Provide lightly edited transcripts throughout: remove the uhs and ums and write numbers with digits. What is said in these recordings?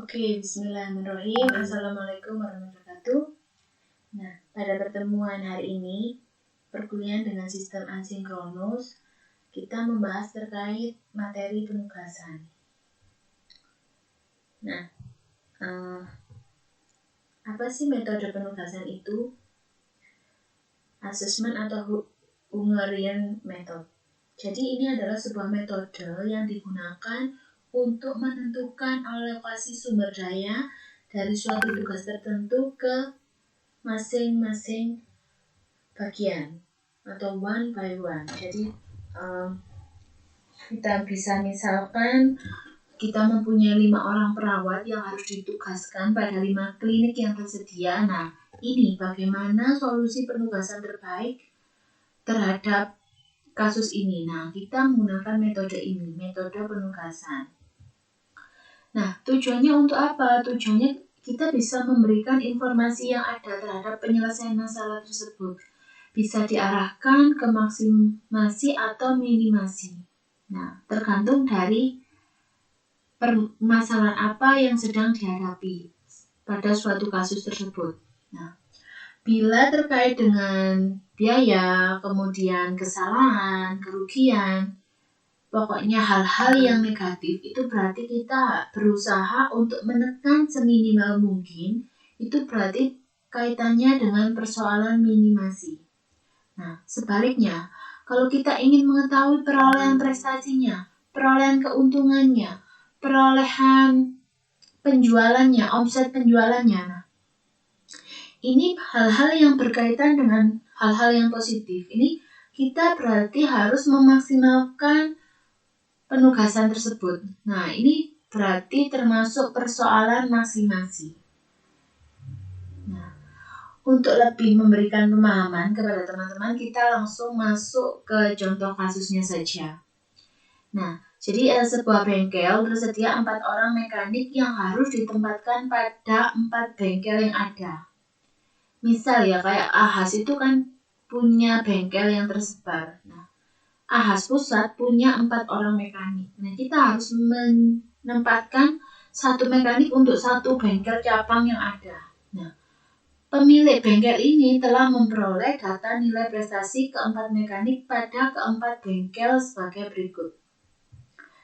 Oke, bismillahirrahmanirrahim. Assalamualaikum warahmatullahi wabarakatuh. Nah, pada pertemuan hari ini, perkuliahan dengan sistem asinkronus, kita membahas terkait materi penugasan. Nah, apa sih metode penugasan itu? Assessment atau Hungarian method. Jadi ini adalah sebuah metode yang digunakan untuk menentukan alokasi sumber daya dari suatu tugas tertentu ke masing-masing bagian atau one by one. Jadi kita bisa misalkan kita mempunyai 5 orang perawat yang harus ditugaskan pada 5 klinik yang tersedia. Nah, ini bagaimana solusi penugasan terbaik terhadap kasus ini. Nah, kita menggunakan metode ini, metode penugasan. Nah, tujuannya untuk apa? Tujuannya kita bisa memberikan informasi yang ada terhadap penyelesaian masalah tersebut. Bisa diarahkan ke maksimasi atau minimasi. Nah, tergantung dari permasalahan apa yang sedang dihadapi pada suatu kasus tersebut. Nah, bila terkait dengan biaya, kemudian kesalahan, kerugian, pokoknya hal-hal yang negatif, itu berarti kita berusaha untuk menekan seminimal mungkin. Itu berarti kaitannya dengan persoalan minimasi. Nah, sebaliknya, kalau kita ingin mengetahui perolehan prestasinya, perolehan keuntungannya, perolehan penjualannya, omset penjualannya, nah, ini hal-hal yang berkaitan dengan hal-hal yang positif. Ini kita berarti harus memaksimalkan penugasan tersebut. Nah, ini berarti termasuk persoalan maksimasi. Nah, untuk lebih memberikan pemahaman kepada teman-teman, kita langsung masuk ke contoh kasusnya saja. Nah, jadi sebuah bengkel tersedia 4 orang mekanik yang harus ditempatkan pada 4 bengkel yang ada. Misal ya, kayak Ahas itu kan punya bengkel yang tersebar. Nah, Ahas Pusat punya 4 orang mekanik. Nah, kita harus menempatkan 1 mekanik untuk 1 bengkel cabang yang ada. Nah, pemilik bengkel ini telah memperoleh data nilai prestasi ke-4 mekanik pada ke-4 bengkel sebagai berikut.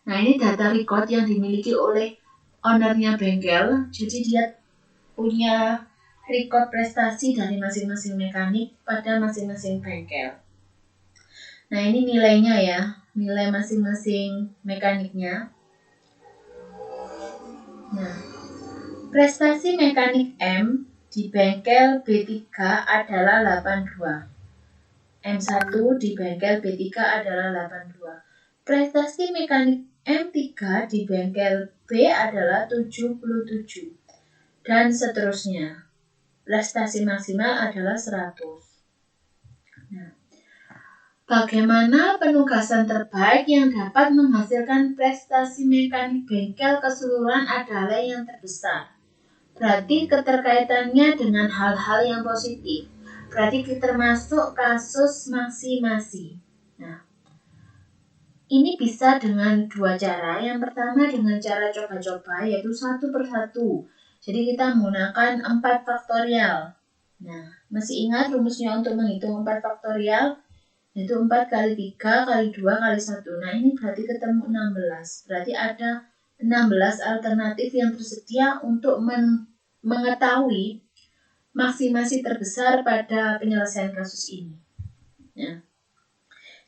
Nah, ini data record yang dimiliki oleh ownernya bengkel. Jadi dia punya record prestasi dari masing-masing mekanik pada masing-masing bengkel. Nah, ini nilainya ya, nilai masing-masing mekaniknya. Nah, prestasi mekanik M di bengkel B3 adalah 82. M1 di bengkel B3 adalah 82. Prestasi mekanik M3 di bengkel B adalah 77. Dan seterusnya. Prestasi maksimal adalah 100. Nah, bagaimana penugasan terbaik yang dapat menghasilkan prestasi mekanik bengkel keseluruhan adalah yang terbesar. Berarti keterkaitannya dengan hal-hal yang positif. Berarti termasuk kasus maksimasi. Nah, ini bisa dengan 2 cara. Yang pertama dengan cara coba-coba, yaitu 1 per 1. Jadi kita menggunakan 4 faktorial. Nah, masih ingat rumusnya untuk menghitung 4 faktorial? Yaitu 4 kali 3 kali 2 kali 1. Nah, ini berarti ketemu 16. Berarti ada 16 alternatif yang tersedia untuk mengetahui maksimasi terbesar pada penyelesaian kasus ini. Ya.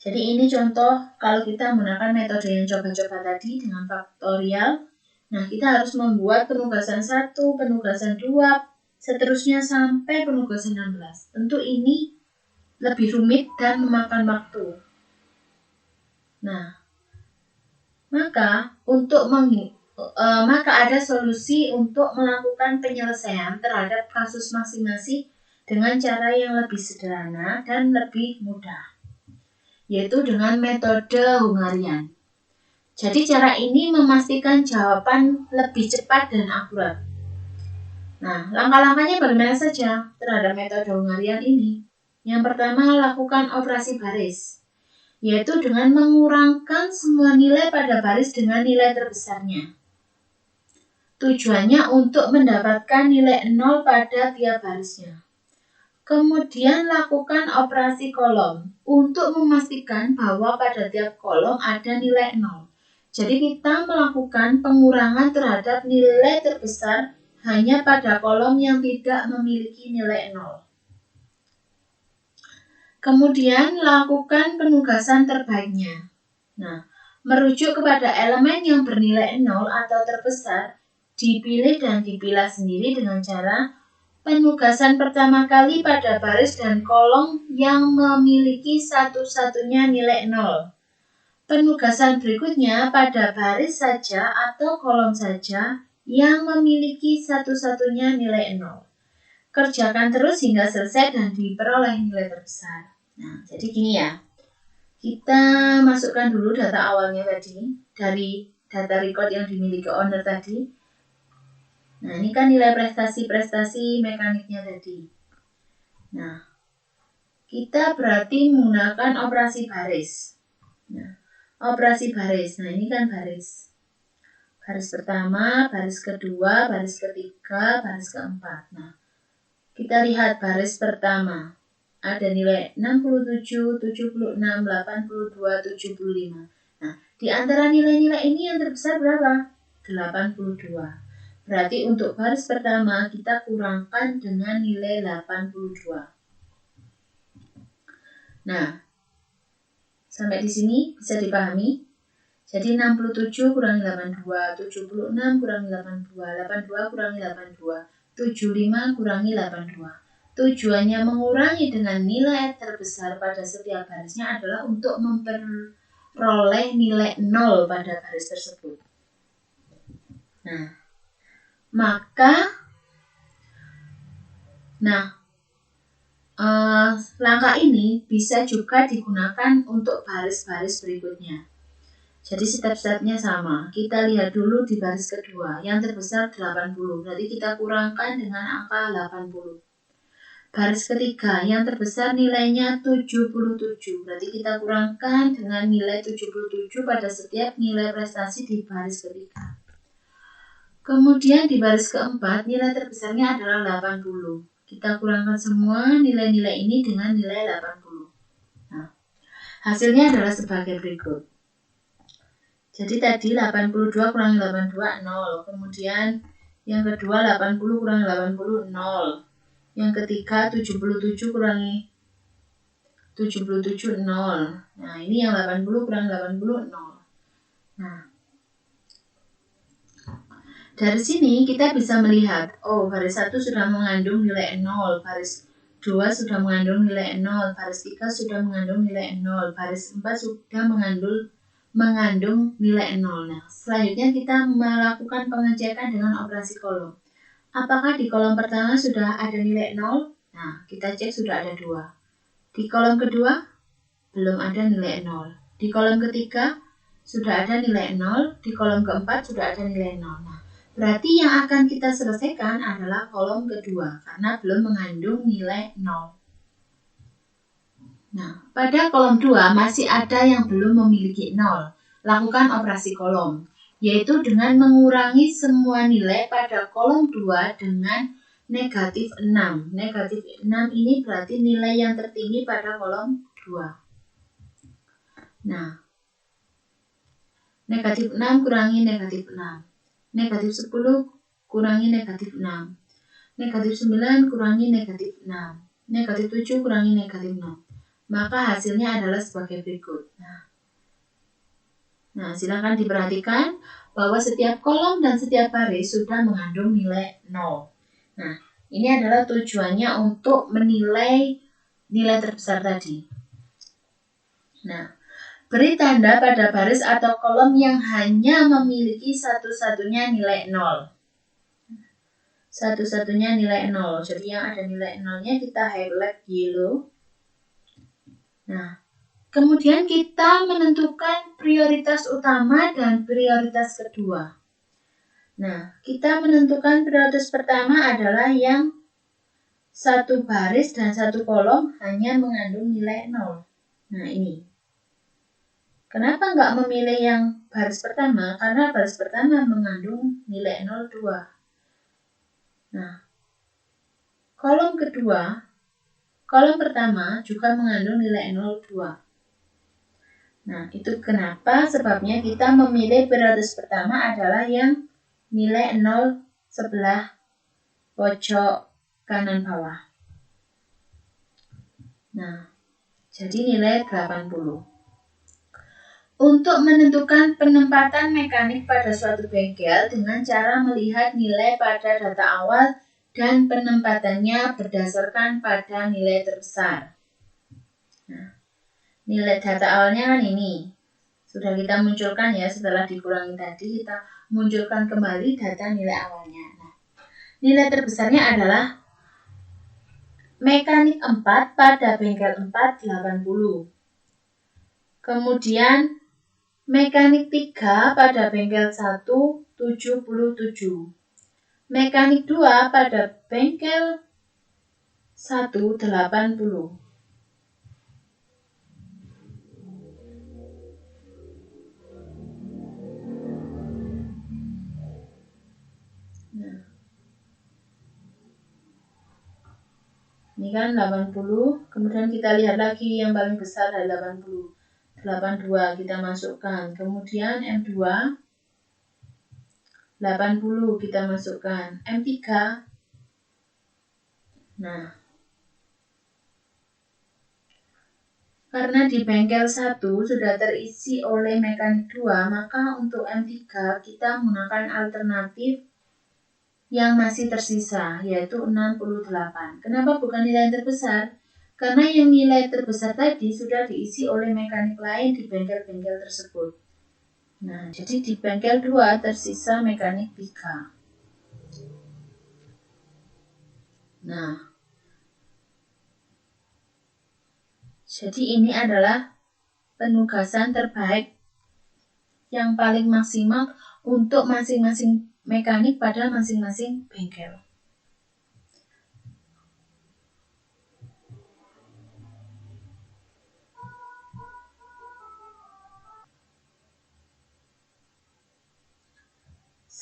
Jadi ini contoh kalau kita menggunakan metode yang coba-coba tadi dengan faktorial. Nah, kita harus membuat penugasan 1, penugasan 2, seterusnya sampai penugasan 16. Tentu ini lebih rumit dan memakan waktu. Nah, maka ada solusi untuk melakukan penyelesaian terhadap kasus maksimasi dengan cara yang lebih sederhana dan lebih mudah, yaitu dengan metode Hungarian. Jadi cara ini memastikan jawaban lebih cepat dan akurat. Nah, langkah-langkahnya bagaimana saja terhadap metode Hungarian ini? Yang pertama, lakukan operasi baris, yaitu dengan mengurangkan semua nilai pada baris dengan nilai terbesarnya. Tujuannya untuk mendapatkan nilai 0 pada tiap barisnya. Kemudian lakukan operasi kolom untuk memastikan bahwa pada tiap kolom ada nilai 0. Jadi kita melakukan pengurangan terhadap nilai terbesar hanya pada kolom yang tidak memiliki nilai 0. Kemudian lakukan penugasan terbaiknya. Nah, merujuk kepada elemen yang bernilai 0 atau terbesar, dipilih dan dipilah sendiri dengan cara penugasan pertama kali pada baris dan kolom yang memiliki satu-satunya nilai 0. Penugasan berikutnya pada baris saja atau kolom saja yang memiliki satu-satunya nilai 0. Kerjakan terus hingga selesai dan diperoleh nilai terbesar. Nah, jadi gini ya. Kita masukkan dulu data awalnya tadi dari data record yang dimiliki owner tadi. Nah, ini kan nilai prestasi-prestasi mekaniknya tadi. Nah, kita berarti menggunakan operasi baris. Nah, operasi baris. Nah, ini kan baris. Baris pertama, baris kedua, baris ketiga, baris keempat. Nah, kita lihat baris pertama. Ada nilai 67, 76, 82, 75. Nah, di antara nilai-nilai ini yang terbesar berapa? 82. Berarti untuk baris pertama kita kurangkan dengan nilai 82. Nah, sampai di sini bisa dipahami? Jadi 67 kurangi 82, 76 kurangi 82, 82 kurangi 82, 75 kurangi 82. Tujuannya mengurangi dengan nilai terbesar pada setiap barisnya adalah untuk memperoleh nilai 0 pada baris tersebut. Nah, langkah ini bisa juga digunakan untuk baris-baris berikutnya. Jadi step-stepnya sama. Kita lihat dulu di baris kedua, yang terbesar 80. Berarti kita kurangkan dengan angka 80. Baris ketiga, yang terbesar nilainya 77. Berarti kita kurangkan dengan nilai 77 pada setiap nilai prestasi di baris ketiga. Kemudian di baris keempat, nilai terbesarnya adalah 80. Kita kurangkan semua nilai-nilai ini dengan nilai 80. Nah, hasilnya adalah sebagai berikut. Jadi tadi 82 kurangi 82, 0. Kemudian yang kedua 80 kurangi 80, 0. Yang ketiga 77 kurangi 77, 0. Nah, ini yang 80 kurangi 80, 0. Nah, dari sini kita bisa melihat, oh baris 1 sudah mengandung nilai 0, baris 2 sudah mengandung nilai 0, baris 3 sudah mengandung nilai 0, baris 4 sudah mengandung nilai 0. Nah, selanjutnya kita melakukan pengecekan dengan operasi kolom. Apakah di kolom pertama sudah ada nilai 0? Nah, kita cek sudah ada 2. Di kolom kedua, belum ada nilai 0. Di kolom ketiga, sudah ada nilai 0. Di kolom keempat, sudah ada nilai 0. Nah, berarti yang akan kita selesaikan adalah kolom kedua, karena belum mengandung nilai 0. Nah, pada kolom 2 masih ada yang belum memiliki 0. Lakukan operasi kolom, yaitu dengan mengurangi semua nilai pada kolom 2 dengan negatif 6. Negatif 6 ini berarti nilai yang tertinggi pada kolom 2. Nah, negatif 6 kurangi negatif 6. Negatif 10 kurangi negatif 6. Negatif 9 kurangi negatif 6. Negatif 7 kurangi negatif 6. Maka hasilnya adalah sebagai berikut. Nah, silakan diperhatikan bahwa setiap kolom dan setiap baris sudah mengandung nilai 0. Nah, ini adalah tujuannya untuk menilai nilai terbesar tadi. Nah, beri tanda pada baris atau kolom yang hanya memiliki satu-satunya nilai 0. Satu-satunya nilai 0. Jadi yang ada nilai 0-nya kita highlight yellow. Nah, kemudian kita menentukan prioritas utama dan prioritas kedua. Nah, kita menentukan prioritas pertama adalah yang satu baris dan satu kolom hanya mengandung nilai 0. Nah, ini. Kenapa nggak memilih yang baris pertama? Karena baris pertama mengandung nilai 0,2. Nah, kolom pertama juga mengandung nilai 0,2. Nah, itu kenapa sebabnya kita memilih periode pertama adalah yang nilai 0 sebelah pojok kanan bawah. Nah, jadi nilai 80. Untuk menentukan penempatan mekanik pada suatu bengkel dengan cara melihat nilai pada data awal dan penempatannya berdasarkan pada nilai terbesar. Nah, nilai data awalnya kan ini. Sudah kita munculkan ya, setelah dikurangi tadi kita munculkan kembali data nilai awalnya. Nah, nilai terbesarnya adalah mekanik 4 pada bengkel 4 80. Kemudian mekanik 3 pada bengkel 1 77. Mekanik 2 pada bengkel 1 80. Nah, ini kan 80, kemudian kita lihat lagi yang paling besar dari 80. 82 kita masukkan, kemudian M2 80 kita masukkan, M3. Nah, karena di bengkel 1 sudah terisi oleh mekanik 2, maka untuk M3 kita menggunakan alternatif yang masih tersisa, yaitu 68. Kenapa bukan nilai yang terbesar? Karena yang nilai terbesar tadi sudah diisi oleh mekanik lain di bengkel-bengkel tersebut. Nah, jadi di bengkel 2 tersisa mekanik 3. Nah, jadi ini adalah penugasan terbaik yang paling maksimal untuk masing-masing mekanik pada masing-masing bengkel.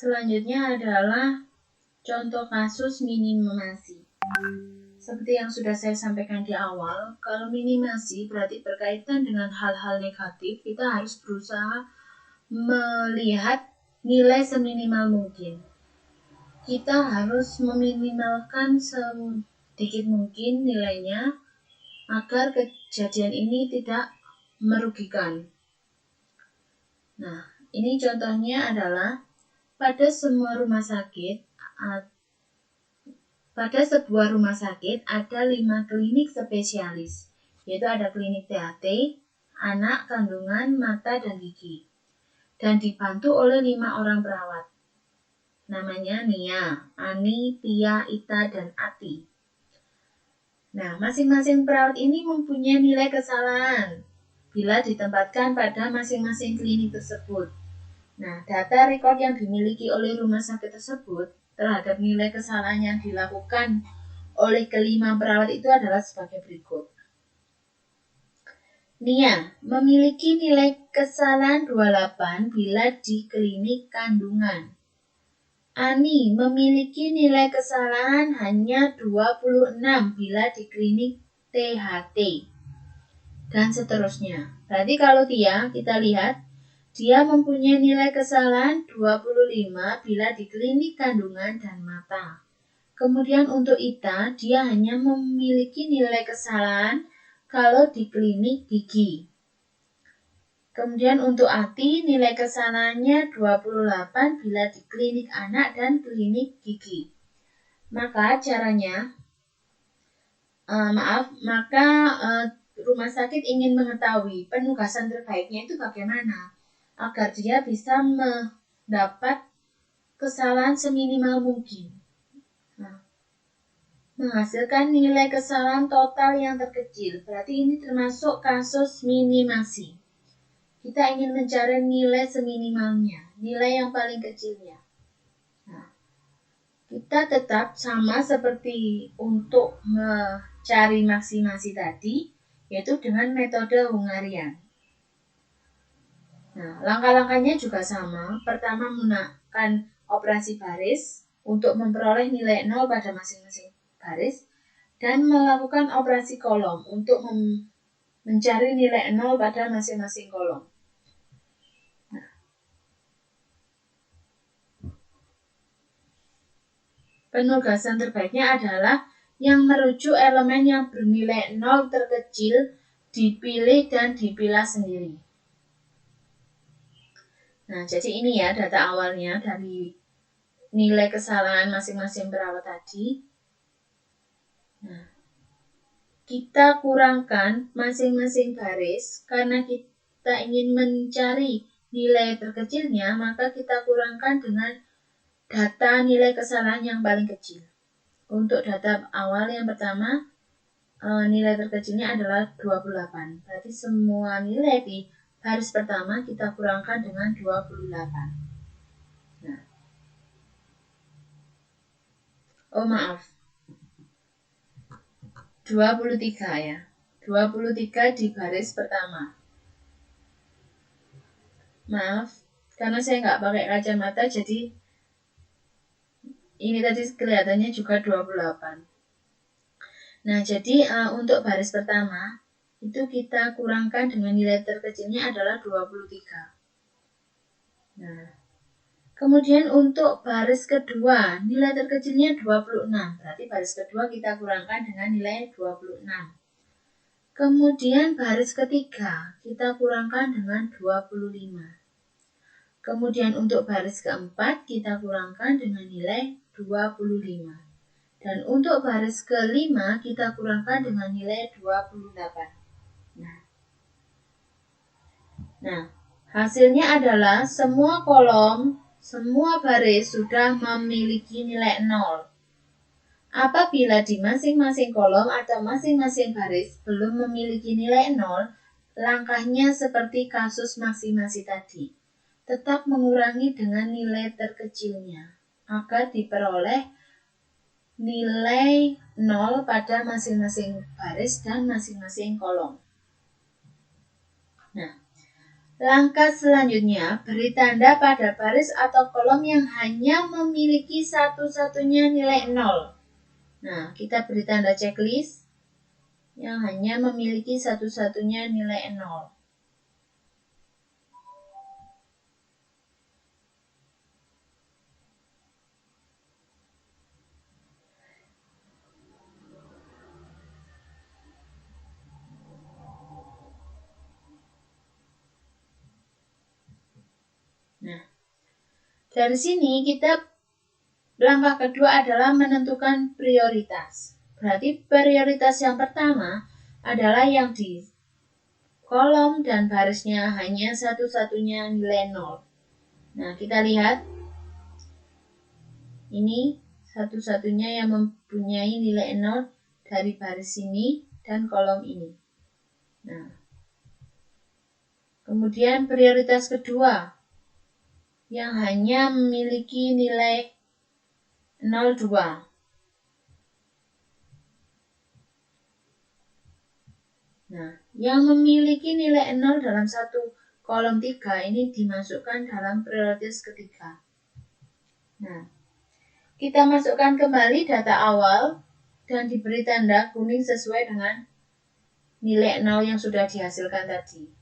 Selanjutnya adalah contoh kasus minimasi. Seperti yang sudah saya sampaikan di awal, kalau minimasi berarti berkaitan dengan hal-hal negatif, kita harus berusaha melihat nilai seminimal mungkin. Kita harus meminimalkan sedikit mungkin nilainya agar kejadian ini tidak merugikan. Nah, ini contohnya adalah pada sebuah rumah sakit ada 5 klinik spesialis, yaitu ada klinik THT, anak, kandungan, mata, dan gigi, dan dibantu oleh 5 orang perawat. Namanya Nia, Ani, Tia, Ita, dan Ati. Nah, masing-masing perawat ini mempunyai nilai kesalahan bila ditempatkan pada masing-masing klinik tersebut. Nah, data rekod yang dimiliki oleh rumah sakit tersebut terhadap nilai kesalahan yang dilakukan oleh kelima perawat itu adalah sebagai berikut. Nia memiliki nilai kesalahan 28 bila di klinik kandungan. Ani memiliki nilai kesalahan hanya 26 bila di klinik THT. Dan seterusnya. Berarti kalau Tia, kita lihat, dia mempunyai nilai kesalahan 25 bila di klinik kandungan dan mata. Kemudian untuk Ita, dia hanya memiliki nilai kesalahan kalau di klinik gigi. Kemudian untuk Ati, nilai kesalahannya 28 bila di klinik anak dan klinik gigi. Maka caranya, rumah sakit ingin mengetahui penugasan terbaiknya itu bagaimana agar dia bisa mendapat kesalahan seminimal mungkin. Nah, menghasilkan nilai kesalahan total yang terkecil. Berarti ini termasuk kasus minimasi. Kita ingin mencari nilai seminimalnya, nilai yang paling kecilnya. Nah, kita tetap sama seperti untuk mencari maksimasi tadi, yaitu dengan metode Hungarian. Nah, langkah-langkahnya juga sama. Pertama, menggunakan operasi baris untuk memperoleh nilai 0 pada masing-masing baris dan melakukan operasi kolom untuk mencari nilai 0 pada masing-masing kolom. Nah, penugasan terbaiknya adalah yang merujuk elemen yang bernilai 0 terkecil dipilih dan dipilah sendiri. Nah, jadi ini ya data awalnya dari nilai kesalahan masing-masing perawat tadi. Nah, kita kurangkan masing-masing baris karena kita ingin mencari nilai terkecilnya, maka kita kurangkan dengan data nilai kesalahan yang paling kecil. Untuk data awal yang pertama, nilai terkecilnya adalah 28. Berarti semua nilai di baris pertama kita kurangkan dengan 28. Nah. Oh maaf. 23 ya. 23 di baris pertama. Maaf, karena saya nggak pakai kacamata jadi ini tadi kelihatannya juga 28. Nah, jadi untuk baris pertama itu kita kurangkan dengan nilai terkecilnya adalah 23. Nah, kemudian untuk baris kedua nilai terkecilnya 26. Berarti baris kedua kita kurangkan dengan nilai 26. Kemudian baris ketiga kita kurangkan dengan 25. Kemudian untuk baris keempat kita kurangkan dengan nilai 25. Dan untuk baris kelima kita kurangkan dengan nilai 28. Nah, hasilnya adalah semua kolom, semua baris sudah memiliki nilai 0. Apabila di masing-masing kolom atau masing-masing baris belum memiliki nilai 0, langkahnya seperti kasus maksimasi tadi. Tetap mengurangi dengan nilai terkecilnya agar diperoleh nilai 0 pada masing-masing baris dan masing-masing kolom. Nah, langkah selanjutnya beri tanda pada baris atau kolom yang hanya memiliki satu-satunya nilai 0. Nah, kita beri tanda checklist yang hanya memiliki satu-satunya nilai 0. Nah, dari sini langkah kedua adalah menentukan prioritas. Berarti prioritas yang pertama adalah yang di kolom dan barisnya hanya satu-satunya nilai 0. Nah, kita lihat ini satu-satunya yang mempunyai nilai 0 dari baris ini dan kolom ini. Nah, kemudian prioritas kedua yang hanya memiliki nilai 0,2. Nah, yang memiliki nilai 0 dalam satu kolom 3 ini dimasukkan dalam prioritas ketiga. Nah, kita masukkan kembali data awal dan diberi tanda kuning sesuai dengan nilai 0 yang sudah dihasilkan tadi.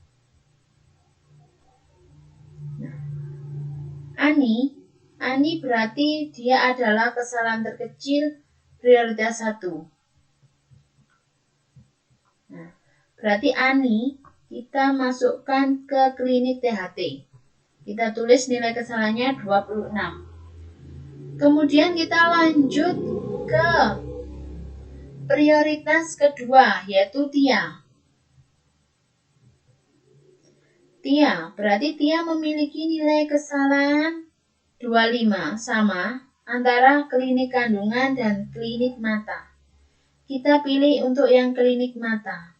Ani berarti dia adalah kesalahan terkecil prioritas 1. Nah, berarti Ani kita masukkan ke klinik THT. Kita tulis nilai kesalahannya 26. Kemudian kita lanjut ke prioritas kedua yaitu Tia. Tia, berarti Tia memiliki nilai kesalahan 25 sama antara klinik kandungan dan klinik mata. Kita pilih untuk yang klinik mata.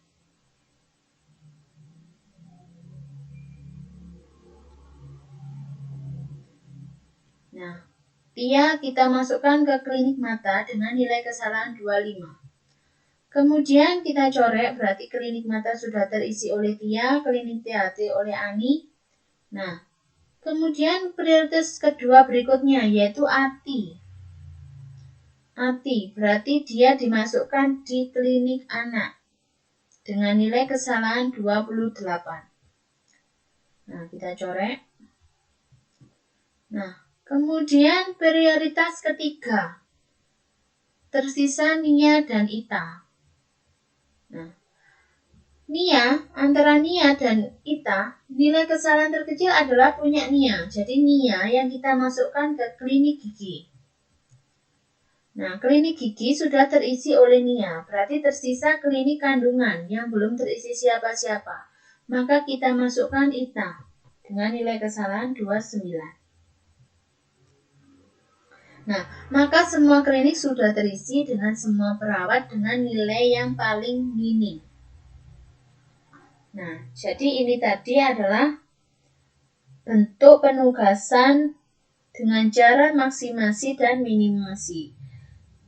Nah, Tia kita masukkan ke klinik mata dengan nilai kesalahan 25. Kemudian kita coret berarti klinik mata sudah terisi oleh Tia, klinik THT oleh Ani, Nah, kemudian prioritas kedua berikutnya yaitu ATI. ATI berarti dia dimasukkan di klinik anak dengan nilai kesalahan 28. Nah, kita corek. Nah, kemudian prioritas ketiga. Tersisa Nia dan Ita. Nah, antara Nia dan Ita, nilai kesalahan terkecil adalah punya Nia. Jadi Nia yang kita masukkan ke klinik gigi. Nah, klinik gigi sudah terisi oleh Nia, berarti tersisa klinik kandungan yang belum terisi siapa-siapa. Maka kita masukkan Ita dengan nilai kesalahan 29. Nah, maka semua klinik sudah terisi dengan semua perawat dengan nilai yang paling minim. Nah, jadi ini tadi adalah bentuk penugasan dengan cara maksimasi dan minimasi.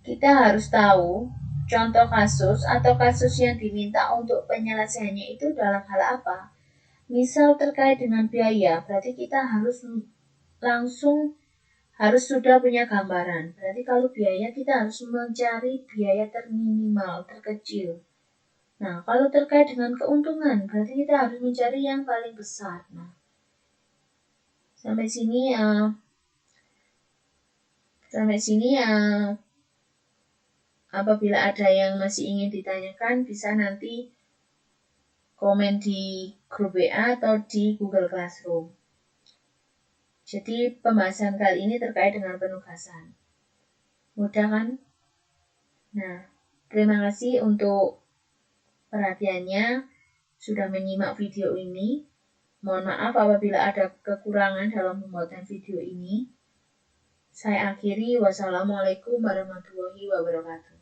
Kita harus tahu contoh kasus atau kasus yang diminta untuk penyelesaiannya itu dalam hal apa. Misal terkait dengan biaya, berarti kita harus sudah punya gambaran. Berarti kalau biaya kita harus mencari biaya terminimal, terkecil. Nah, kalau terkait dengan keuntungan, berarti kita harus mencari yang paling besar. Nah, sampai sini apabila ada yang masih ingin ditanyakan, bisa nanti komen di grup WA atau di Google Classroom. Jadi pembahasan kali ini terkait dengan penugasan. Mudah kan? Nah, terima kasih untuk perhatiannya sudah menyimak video ini. Mohon maaf apabila ada kekurangan dalam pembuatan video ini. Saya akhiri. Wassalamualaikum warahmatullahi wabarakatuh.